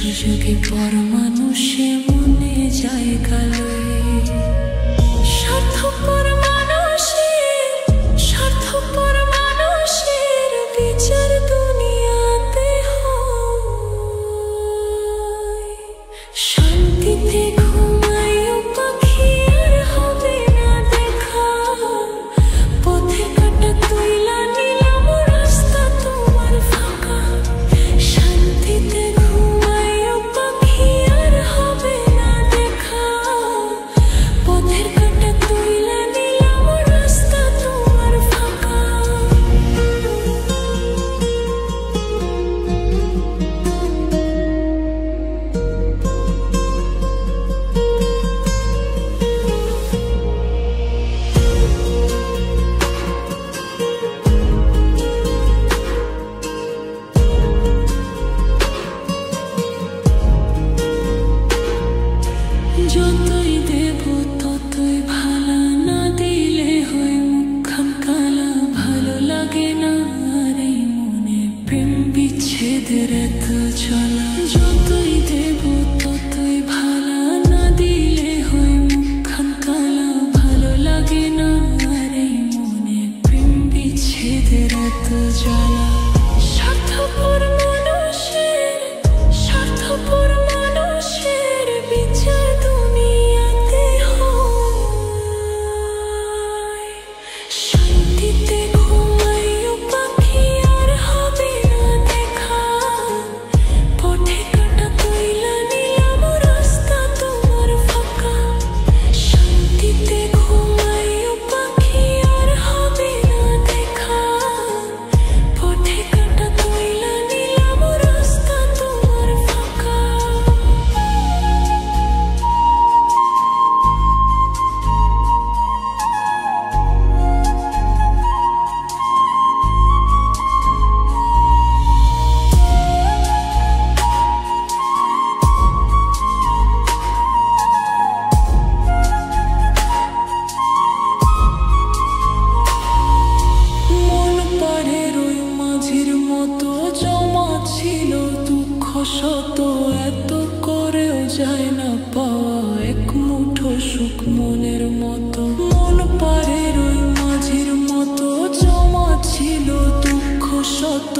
সুযোগে পর মানুষে মনে জায়গা লয়ে স্বার্থপর মানুষের বিচার দুনিয়াতে হয়। শান্তিতে ঘুমাইও পাখি আর হবে না দেখা, পথে কাটা তুইলা নিলাম রাস্তা তোমার ফাঁকা। শান্তিতে ঘুমাইও পাখি আর হবে না দেখা, পথের কাটা তুইলা নিলাম রাস্তা তোমার ফাঁকা। যতই দেব ততই ভালা, না দিলে হয় মুখখান কালা। ভালো লাগে না আর এই মনে প্রেম বিচ্ছেদের এত জ্বালা। যতই দেব ততই ভালা, না দিলে হয় মুখখান কালা। ভালো লাগে না আর এই মনে প্রেম বিচ্ছেদের এত জ্বালা। স্বার্থপর মানুষের বিচার দুনিয়াতে হয়। শান্তিতে ঘুমাইও পাখি আর হবে না দেখা, পথে কাটা তুইলা নিলাম রাস্তা তোমার ফাঁকা। শান্তিতে ঘুমাইও পাখি আর হবে না দেখা, পথে কাটা তুইলা নিলাম রাস্তা তোমার ফাঁকা। মন পাড়ের ওই মাঝির মতো জমা ছিল দুঃখ শত, এত করেও যায় না পাওয়া এক মুঠো সুখ মনের মতো। মন পাড়ের ওই মাঝির মতো জমা ছিল দুঃখ শত,